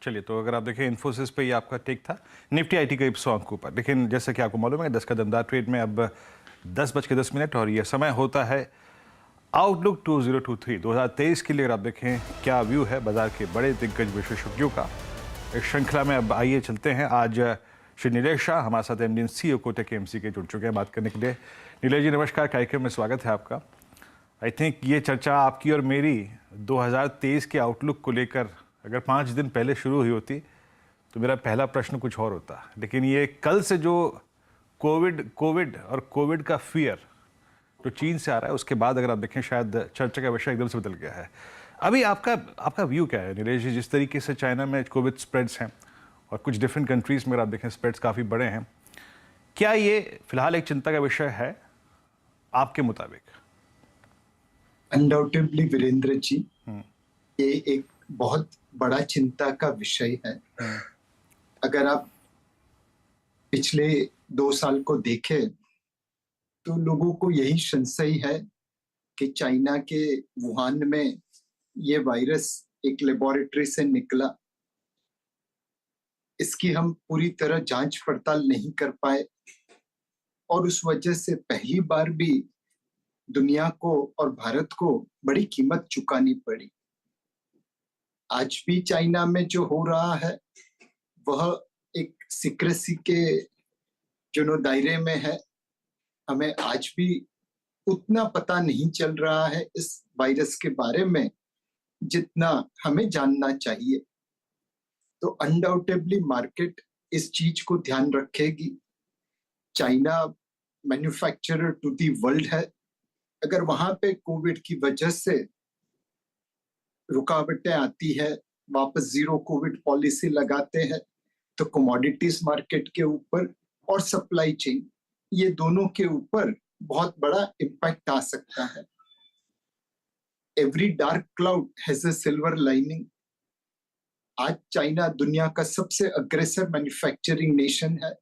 चलिए, तो अगर आप देखें इन्फोसिस पे ये आपका टेक था। निफ्टी आईटी करीब 100 अंक ऊपर, लेकिन जैसे कि आपको मालूम है 10 का दमदार ट्रेड में अब 10:10 और ये समय होता है आउटलुक 2023 के लिए। अगर आप देखें क्या व्यू है बाजार के बड़े दिग्गज विशेषज्ञों का इस श्रृंखला में, अब आइए चलते हैं। आज श्री नीलेश शाह हमारे साथ एमडी सीईओ कोटक एमसी के जुड़ चुके हैं बात करने के लिए। नीलेश जी नमस्कार, कार्यक्रम में स्वागत है आपका। आई थिंक ये चर्चा आपकी और मेरी 2023 के आउटलुक को लेकर अगर 5 दिन पहले शुरू हुई होती तो मेरा पहला प्रश्न कुछ और होता, लेकिन ये कल से जो कोविड का फियर जो चीन से आ रहा है, उसके बाद अगर आप देखें शायद चर्चा का विषय एकदम से बदल गया है। अभी आपका व्यू क्या है नीलेश जी? जिस तरीके से चाइना में कोविड स्प्रेड्स हैं और कुछ डिफरेंट कंट्रीज में अगर आप देखें स्प्रेड्स काफ़ी बड़े हैं, क्या ये फिलहाल एक चिंता का विषय है आपके मुताबिक? अनडाउटेबली वीरेंद्र जी, ये एक बहुत बड़ा चिंता का विषय है। अगर आप पिछले 2 साल को देखें तो लोगों को यही संशय है कि चाइना के वुहान में ये वायरस एक लेबोरेटरी से निकला। इसकी हम पूरी तरह जांच पड़ताल नहीं कर पाए और उस वजह से पहली बार भी दुनिया को और भारत को बड़ी कीमत चुकानी पड़ी। आज भी चाइना में जो हो रहा है वह एक सीक्रेसी के जो दायरे में है। हमें आज भी उतना पता नहीं चल रहा है इस वायरस के बारे में जितना हमें जानना चाहिए। तो अनडाउटेबली मार्केट इस चीज को ध्यान रखेगी। China manufacturer to the world है। अगर वहां पे कोविड की वजह से रुकावटें आती है, वापस जीरो कोविड पॉलिसी लगाते हैं, तो कमोडिटीज मार्केट के ऊपर और सप्लाई चेन, ये दोनों के ऊपर बहुत बड़ा इम्पैक्ट आ सकता है। Every dark cloud has a silver lining. आज चाइना दुनिया का सबसे अग्रेसिव मैन्युफैक्चरिंग नेशन है,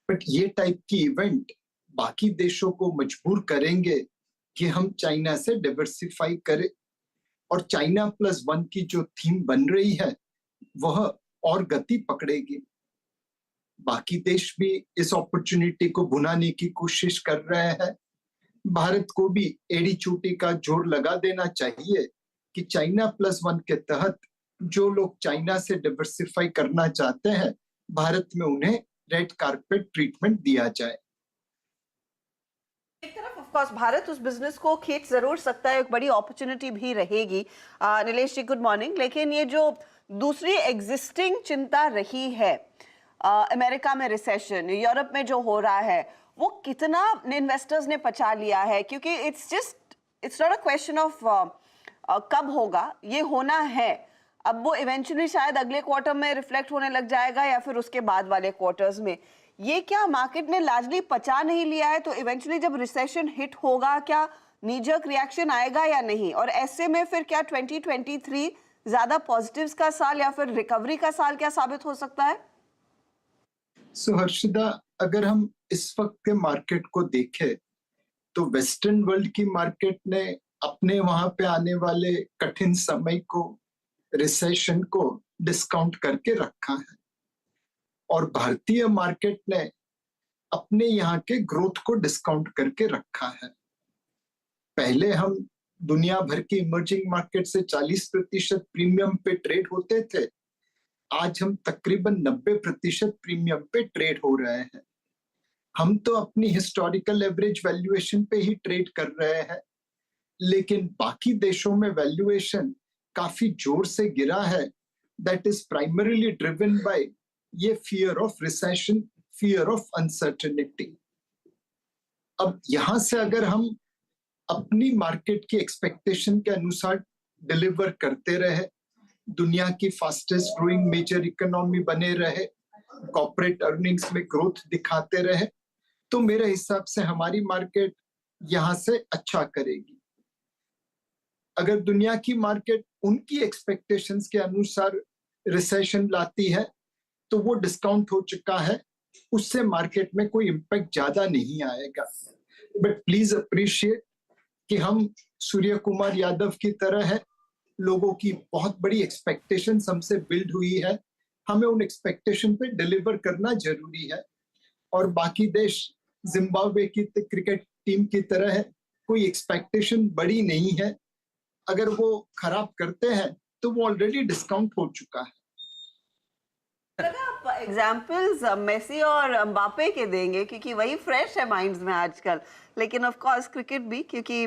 बट ये टाइप की इवेंट बाकी देशों को मजबूर करेंगे कि हम चाइना से डाइवर्सिफाई करें, और चाइना +1 की जो थीम बन रही है वह और गति पकड़ेगी। बाकी देश भी इस अपॉर्चुनिटी को भुनाने की कोशिश कर रहे हैं। भारत को भी एड़ी चोटी का जोर लगा देना चाहिए कि चाइना +1 के तहत जो लोग चाइना से डाइवर्सिफाई करना चाहते हैं, भारत में उन्हें रेड कारपेट ट्रीटमेंट दिया जाए। एक तरफ ऑफ कोर्स भारत उस बिजनेस को खींच जरूर सकता है, एक बड़ी अपॉर्चुनिटी भी रहेगी। नीलेश जी गुड मॉर्निंग। लेकिन ये जो दूसरी एग्जिस्टिंग चिंता रही है, अमेरिका में रिसेशन, यूरोप में जो हो रहा है, वो कितना इन्वेस्टर्स ने पचा लिया है? क्योंकि it's not a question of कब होगा, ये होना है। अब वो इवेंचुअली शायद अगले क्वार्टर में रिफ्लेक्ट होने लग जाएगा या फिर उसके बाद वाले क्वार्टर्स में। ये क्या मार्केट ने लार्जली पचा नहीं लिया है? तो इवेंचुअली जब रिसेशन हिट होगा, क्या नीजर्क रिएक्शन आएगा या नहीं? और ऐसे में फिर क्या 2023 ज्यादा पॉजिटिव्स का साल या फिर रिकवरी का साल क्या साबित हो सकता है? हर्षिता, अगर हम इस वक्त के मार्केट को देखें तो वेस्टर्न वर्ल्ड की मार्केट ने अपने वहां पे आने वाले कठिन समय को, रिसेशन को डिस्काउंट करके रखा है, और भारतीय मार्केट ने अपने यहाँ के ग्रोथ को डिस्काउंट करके रखा है। पहले हम दुनिया भर की इमर्जिंग मार्केट से 40% प्रीमियम पे ट्रेड होते थे, आज हम तकरीबन 90% प्रीमियम पे ट्रेड हो रहे हैं। हम तो अपनी हिस्टोरिकल एवरेज वैल्यूएशन पे ही ट्रेड कर रहे हैं, लेकिन बाकी देशों में वैल्यूएशन काफी जोर से गिरा है। That is primarily driven by ये fear of recession, fear of uncertainty. अब यहां से अगर हम अपनी मार्केट की एक्सपेक्टेशन के अनुसार डिलीवर करते रहे, दुनिया की फास्टेस्ट ग्रोइंग मेजर इकोनॉमी बने रहे, कॉर्पोरेट अर्निंग्स में ग्रोथ दिखाते रहे, तो मेरे हिसाब से हमारी मार्केट यहां से अच्छा करेगी। अगर दुनिया की मार्केट उनकी एक्सपेक्टेशंस के अनुसार रिसेशन लाती है तो वो डिस्काउंट हो चुका है, उससे मार्केट में कोई इम्पैक्ट ज्यादा नहीं आएगा। बट प्लीज अप्रिशिएट कि हम सूर्य कुमार यादव की तरह है, लोगों की बहुत बड़ी एक्सपेक्टेशन हमसे बिल्ड हुई है, हमें उन एक्सपेक्टेशन पे डिलीवर करना जरूरी है। और बाकी देश जिम्बाब्वे की क्रिकेट टीम की तरह है, कोई एक्सपेक्टेशन बड़ी नहीं है, अगर वो खराब करते हैं तो वो ऑलरेडी डिस्काउंट हो चुका है। अगर आप एग्जाम्पल्स मेसी और एम्बापे के देंगे क्योंकि वही फ्रेश है माइंड्स में आजकल, लेकिन ऑफ कोर्स क्रिकेट भी, क्योंकि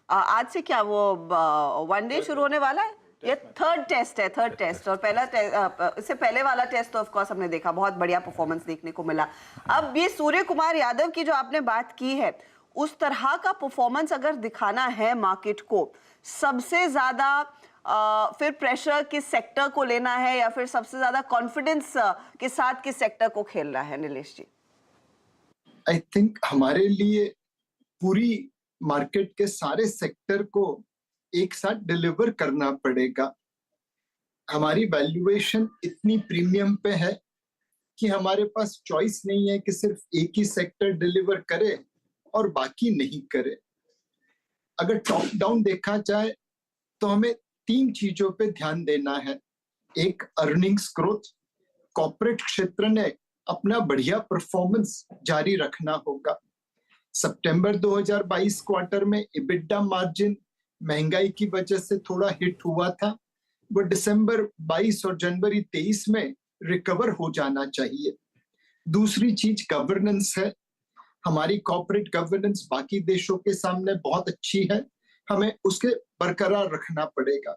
आज से क्या वो वनडे शुरू होने वाला है, ये थर्ड टेस्ट है, थर्ड टेस्ट। और इससे पहले वाला टेस्ट तो ऑफ कोर्स हमने देखा, बहुत बढ़िया परफॉर्मेंस देखने को मिला। अब ये सूर्य कुमार यादव की जो आपने बात की है, उस तरह का परफॉर्मेंस अगर दिखाना है मार्केट को, सबसे ज्यादा फिर प्रेशर किस सेक्टर को लेना है, या फिर सबसे ज्यादा कॉन्फिडेंस के साथ किस सेक्टर को खेलना है नीलेश जी? आई थिंक हमारे लिए पूरी मार्केट के सारे सेक्टर को एक साथ डिलीवर करना पड़ेगा। हमारी वैल्यूएशन इतनी प्रीमियम पे है कि हमारे पास चॉइस नहीं है कि सिर्फ एक ही सेक्टर डिलीवर करे और बाकी नहीं करे। अगर टॉप डाउन देखा जाए तो हमें 3 चीजों पे ध्यान देना है। एक, अर्निंग्स ग्रोथ, कॉर्पोरेट क्षेत्र ने अपना बढ़िया परफॉर्मेंस जारी रखना होगा। सितंबर 2022 क्वार्टर में इबिडा मार्जिन महंगाई की वजह से थोड़ा हिट हुआ था, वो दिसंबर 22 और जनवरी 23 में रिकवर हो जाना चाहिए। दूसरी चीज गवर्नेंस है, हमारी कॉर्पोरेट गवर्नेंस बाकी देशों के सामने बहुत अच्छी है, हमें उसके बरकरार रखना पड़ेगा।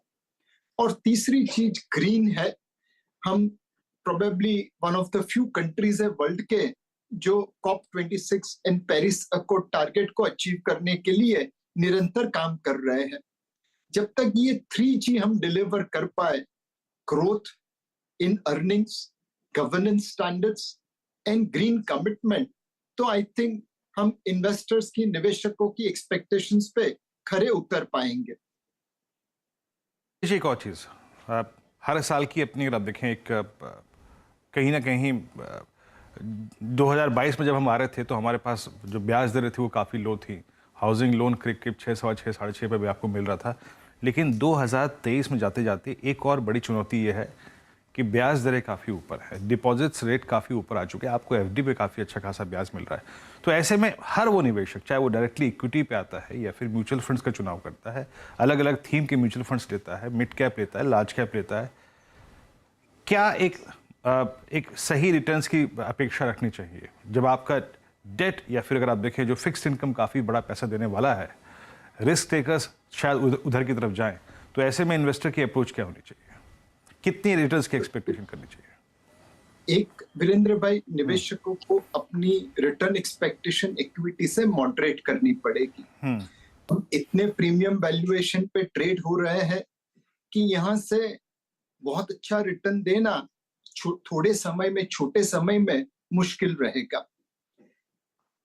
और तीसरी चीज ग्रीन है, हम probably one of the few countries है वर्ल्ड के जो COP26 and Paris accord target को अचीव करने के लिए निरंतर काम कर रहे हैं। जब तक ये 3G हम डिलीवर कर पाए, growth in earnings, governance standards and green commitment, तो आई थिंक हम इन्वेस्टर्स की, निवेशकों की एक्सपेक्टेशंस पे खरे उतर पाएंगे। एक और चीज़, हर साल की अपनी, अगर आप देखें, एक कहीं ना कहीं 2022 में जब हम आ रहे थे तो हमारे पास जो ब्याज दरें थी वो काफ़ी लो थी। हाउसिंग लोन करीब 6, 6, 6.5 पे भी आपको मिल रहा था। लेकिन 2023 में जाते जाते एक और बड़ी चुनौती ये है कि ब्याज दरें काफ़ी ऊपर है, डिपॉजिट्स रेट काफ़ी ऊपर आ चुके हैं, आपको एफडी पे काफ़ी अच्छा खासा ब्याज मिल रहा है। तो ऐसे में हर वो निवेशक, चाहे वो डायरेक्टली इक्विटी पे आता है या फिर म्यूचुअल फंड्स का चुनाव करता है, अलग अलग थीम के म्यूचुअल फंड्स लेता है, मिड कैप लेता है, लार्ज कैप लेता है, क्या एक सही रिटर्न्स की अपेक्षा रखनी चाहिए जब आपका डेट, या फिर अगर आप देखें जो फिक्स्ड इनकम काफ़ी बड़ा पैसा देने वाला है, रिस्क टेकर्स शायद उधर की तरफ जाएं, तो ऐसे में इन्वेस्टर की अप्रोच क्या होनी चाहिए, कितनी रिटर्न्स की एक्सपेक्टेशन करनी चाहिए? एक, वीरेंद्र भाई, निवेशकों को अपनी रिटर्न एक्सपेक्टेशन इक्विटी से मॉडरेट करनी पड़ेगी। हम इतने प्रीमियम वैल्यूएशन पे ट्रेड हो रहे हैं कि यहाँ से बहुत अच्छा रिटर्न देना थोड़े समय में, छोटे समय में मुश्किल रहेगा।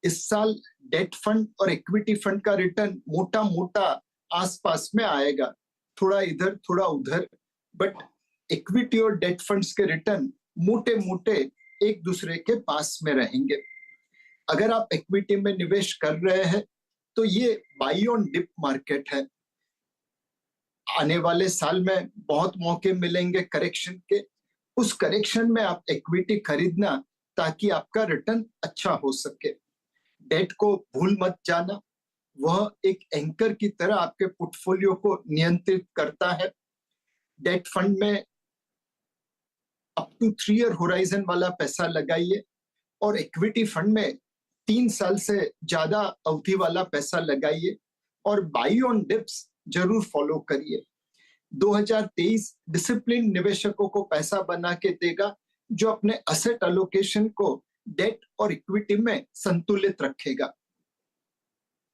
इस साल डेट फंड और इक्विटी फंड का रिटर्न मोटा मोटा आसपास में आएगा, थोड़ा इधर थोड़ा उधर, बट इक्विटी और डेट फंड्स के रिटर्न मोटे मोटे एक दूसरे के पास में रहेंगे। अगर आप इक्विटी में निवेश कर रहे हैं तो ये बाई ऑन डिप मार्केट है, आने वाले साल में बहुत मौके मिलेंगे करेक्शन के, उस करेक्शन में आप इक्विटी खरीदना ताकि आपका रिटर्न अच्छा हो सके। डेट को भूल मत जाना, वह एक एंकर की तरह आपके पोर्टफोलियो को नियंत्रित करता है। डेट फंड में अप टू 3 ईयर होराइजन वाला पैसा लगाइए और इक्विटी फंड में 3 साल से ज्यादा अवधि वाला पैसा लगाइए और बाई ऑन डिप्स जरूर फॉलो करिए। 2023 डिसिप्लिन निवेशकों को पैसा बना के देगा जो अपने असेट एलोकेशन को डेट और इक्विटी में संतुलित रखेगा।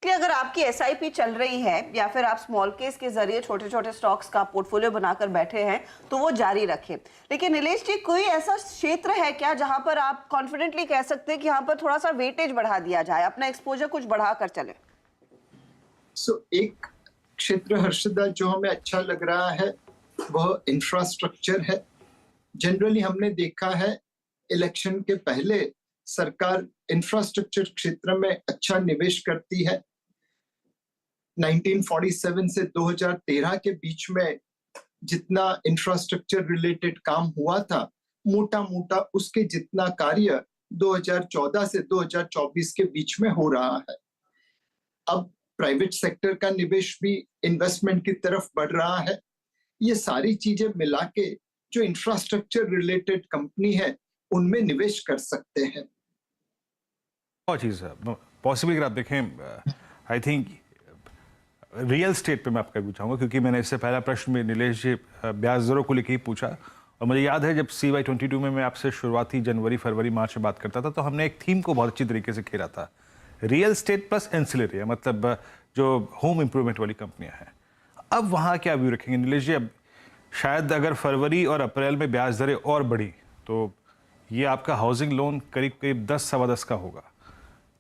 अगर आपकी एसआईपी चल रही है या फिर आप स्मॉल केस के जरिए छोटे छोटे स्टॉक्स का पोर्टफोलियो बनाकर बैठे हैं तो वो जारी रखें। लेकिन नीलेश जी, कोई ऐसा क्षेत्र है क्या जहां पर आप कॉन्फिडेंटली कह सकते हैं कि यहाँ पर थोड़ा सा वेटेज बढ़ा दिया जाए, अपना एक्सपोजर कुछ बढ़ा कर चले? एक क्षेत्र हर्षदा जो हमें अच्छा लग रहा है वह इंफ्रास्ट्रक्चर है। जनरली हमने देखा है इलेक्शन के पहले सरकार इंफ्रास्ट्रक्चर क्षेत्र में अच्छा निवेश करती है। 1947 से 2013 के बीच में जितना इंफ्रास्ट्रक्चर रिलेटेड काम हुआ था, मोटा मोटा उसके जितना कार्य 2014 से 2024 के बीच में हो रहा है। अब प्राइवेट सेक्टर का निवेश भी इन्वेस्टमेंट की तरफ बढ़ रहा है। ये सारी चीजें मिला के जो इंफ्रास्ट्रक्चर रिलेटेड कंपनी है उनमें निवेश कर सकते हैं। और चीज़ है पॉसिबल अगर आप देखें, आई थिंक रियल स्टेट पे मैं आपका पूछाऊंगा, क्योंकि मैंने इससे पहला प्रश्न में नीलेश जी ब्याज दरों को लेकर ही पूछा, और मुझे याद है जब CY22 में मैं आपसे शुरुआती जनवरी फरवरी मार्च में बात करता था तो हमने एक थीम को बहुत अच्छी तरीके से खेला था, रियल स्टेट प्लस एंसिलरी, मतलब जो होम इम्प्रूवमेंट वाली कंपनियां हैं। अब वहाँ क्या व्यू रखेंगे नीलेश जी? अब शायद अगर फरवरी और अप्रैल में ब्याज दरें और बढ़ी तो ये आपका हाउसिंग लोन करीब करीब 10 सवा 10 का होगा।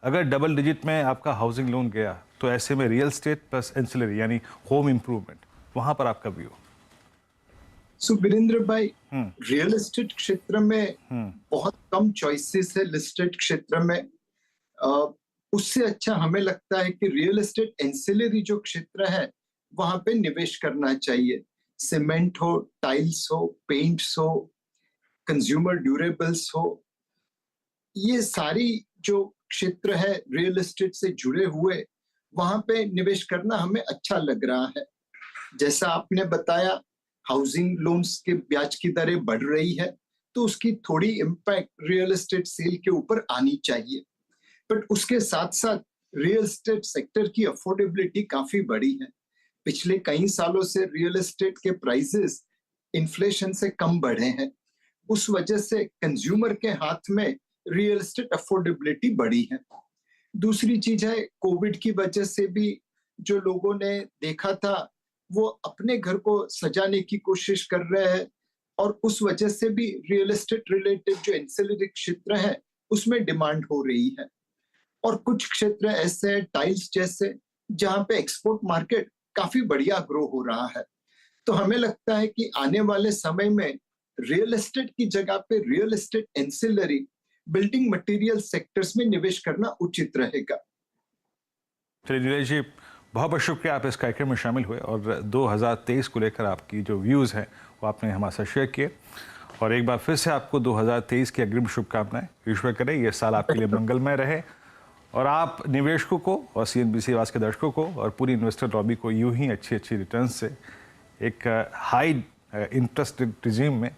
अगर डबल डिजिट में आपका हाउसिंग लोन गया तो ऐसे में रियल स्टेट प्लस एंसिलरी यानी होम इम्प्रूवमेंट, वहां पर आपका व्यू? सो वीरेंद्र भाई, रियल एस्टेट क्षेत्र में बहुत कम चॉइसेस है लिस्टेड क्षेत्र में। उससे अच्छा हमें लगता है कि रियल एस्टेट एंसिलरी जो क्षेत्र है वहां पे निवेश करना चाहिए। सीमेंट हो, टाइल्स हो, पेंट्स हो, कंज्यूमर ड्यूरेबल्स हो, ये सारी जो क्षेत्र है रियल एस्टेट से जुड़े हुए, वहां पे निवेश करना हमें अच्छा लग रहा है। जैसा आपने बताया, हाउसिंग लोन्स के ब्याज की दरें बढ़ रही है तो उसकी थोड़ी इम्पैक्ट रियल एस्टेट सेल के ऊपर आनी चाहिए, बट उसके साथ साथ रियल एस्टेट सेक्टर की अफोर्डेबिलिटी काफी बढ़ी है। पिछले कई सालों से रियल एस्टेट के प्राइसेस इन्फ्लेशन से कम बढ़े हैं, उस वजह से कंज्यूमर के हाथ में रियल एस्टेट अफोर्डेबिलिटी बढ़ी है। दूसरी चीज है, कोविड की वजह से भी जो लोगों ने देखा था वो अपने घर को सजाने की कोशिश कर रहे हैं, और उस वजह से भी रियल एस्टेट रिलेटेड जो एंसिलरी क्षेत्र है उसमें डिमांड हो रही है। और कुछ क्षेत्र ऐसे हैं, टाइल्स जैसे, जहां पे एक्सपोर्ट मार्केट काफी बढ़िया ग्रो हो रहा है। तो हमें लगता है कि आने वाले समय में रियल एस्टेट की जगह पे real estate ancillary building material sectors में निवेश करना उचित रहेगा। चलिए नीलेश जी, बहुत बहुत शुक्रिया, आप इस कार्यक्रम में शामिल हुए और 2023 को लेकर आपकी जो व्यूज़ हैं वो आपने हमारे साथ शेयर किए, और एक बार फिर से आपको 2023 की अग्रिम शुभकामनाएं। ईश्वर करे ये साल आपके लिए मंगलमय रहे और आप निवेशकों को और CNBC आवाज़ के दर्शकों को और पूरी इन्वेस्टर लॉबी को यूं ही अच्छी अच्छी रिटर्न से एक हाई इंटरेस्ट रिजीम में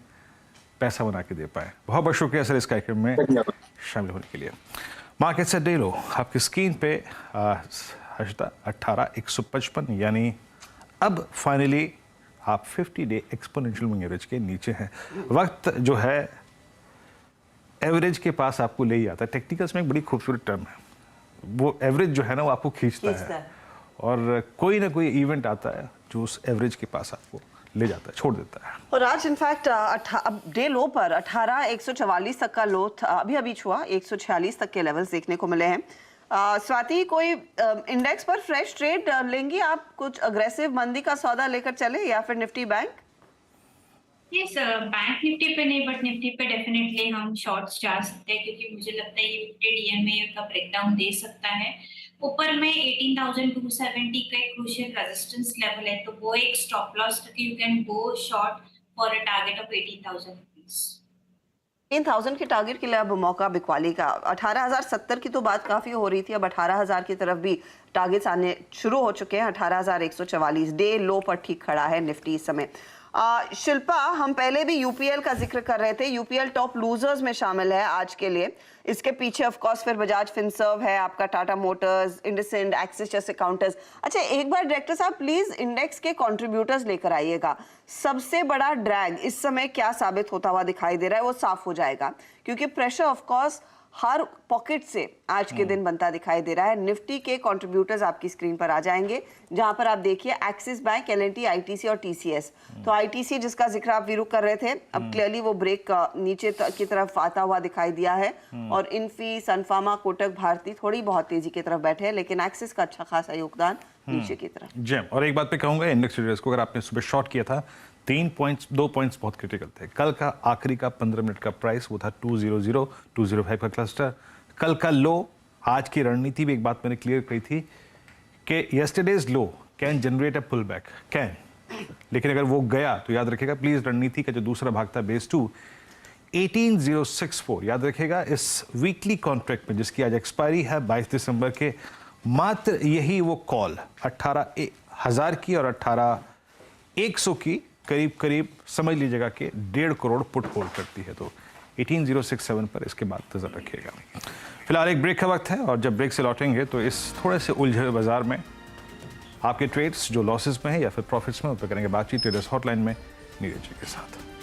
पैसा बना के दे पाए। बहुत बहुत शुक्रिया सर इस कार्यक्रम में शामिल होने के लिए। मार्केट से डे लो आपकी स्क्रीन पे 18,155, यानी अब फाइनली आप 50 डे एक्सपोनेंशियल मूविंग एवरेज के नीचे हैं। वक्त जो है एवरेज के पास आपको ले ही आता है। टेक्निकल्स में एक बड़ी खूबसूरत टर्म है, वो एवरेज जो है ना वो आपको खींचता है, और कोई ना कोई इवेंट आता है जो उस एवरेज के पास आपको ले जाता है, छोड़ देता है। और आज इनफैक्ट अब डे लो पर 18,144 तक का लो अभी अभी छुआ, 146 तक के लेवल्स देखने को मिले हैं। स्वाति, कोई इंडेक्स पर फ्रेश ट्रेड लेंगी आप? कुछ अग्रेसिव मंदी का सौदा लेकर चले या फिर Nifty bank? Yes, bank Nifty पे नहीं बट निफ्टी पे डेफिनेटली हम शॉर्ट्स जा सकते हैं, क्योंकि मुझे लगता है ये 50 DMA का ब्रेकडाउन दे सकता है। ऊपर में 18,270 का एक क्रूशियल रेजिस्टेंस लेवल है, तो वो एक स्टॉप लॉस रखी, you can go short for a target of 18,000 rupees. 10,000 के टारगेट के लिए अब मौका बिकवाली का। 18,070 की तो बात काफी हो रही थी, अब 18,000 की तरफ भी टारगेट्स आने शुरू हो चुके हैं। 18,144 डे लो पर ठीक खड़ा है निफ्टी इस समय। शिल्पा, हम पहले भी यूपीएल का जिक्र कर रहे थे, यूपीएल टॉप लूजर्स में शामिल है आज के लिए। इसके पीछे ऑफ कोर्स फिर बजाज फिनसर्व है, आपका टाटा मोटर्स, इंडसइंड, एक्सिस जैसे काउंटर्स। अच्छा, एक बार डायरेक्टर साहब प्लीज इंडेक्स के कंट्रीब्यूटर्स लेकर आइएगा। सबसे बड़ा ड्रैग इस समय क्या साबित होता हुआ दिखाई दे रहा है, वो साफ हो जाएगा, क्योंकि pressure of course her pocket से आज के दिन बनता दिखाई दे रहा है। निफ्टी के कंट्रीब्यूटर्स आपकी स्क्रीन पर आ जाएंगे, जहां पर आप देखिए एक्सिस बैंक, L&T, ITC और TCS। तो ITC जिसका जिक्र आप वीरू कर रहे थे, अब क्लियरली वो ब्रेक नीचे की तरफ आता हुआ दिखाई दिया है, और इन्फी, सनफार्मा, कोटक, भारती थोड़ी बहुत तेजी की तरफ बैठे हैं, लेकिन एक्सिस का अच्छा खासा योगदान नीचे की तरफ। जी, और एक बात पे कहूंगा, इंडेक्स ट्रेडर्स को अगर आपने सुबह शॉर्ट किया था, 2 पॉइंट्स बहुत क्रिटिकल थे। कल का आखिरी का 15 मिनट का प्राइस वो था 200, 205 का क्लस्टर। कल का लो, आज की रणनीति भी एक बात मैंने क्लियर कही थी कि yesterday's low can generate a pull back, can, लेकिन अगर वो गया तो याद रखिएगा प्लीज रणनीति का जो दूसरा भाग था बेस 2 18064, याद रखिएगा इस वीकली कॉन्ट्रैक्ट में जिसकी आज एक्सपायरी है 22 दिसंबर के, मात्र यही वो कॉल 18,000 की और 18,100 की करीब करीब समझ लीजिएगा कि 1.5 करोड़ पुट होल्ड करती है। तो 18067 पर इसके बाद नजर रखिएगा। फिलहाल एक ब्रेक का वक्त है और जब ब्रेक से लौटेंगे तो इस थोड़े से उलझे हुए बाजार में आपके ट्रेड्स जो लॉसेस में है या फिर प्रॉफिट्स में उन पर करेंगे बातचीत ट्रेडर्स हॉटलाइन में नीरज जी के साथ।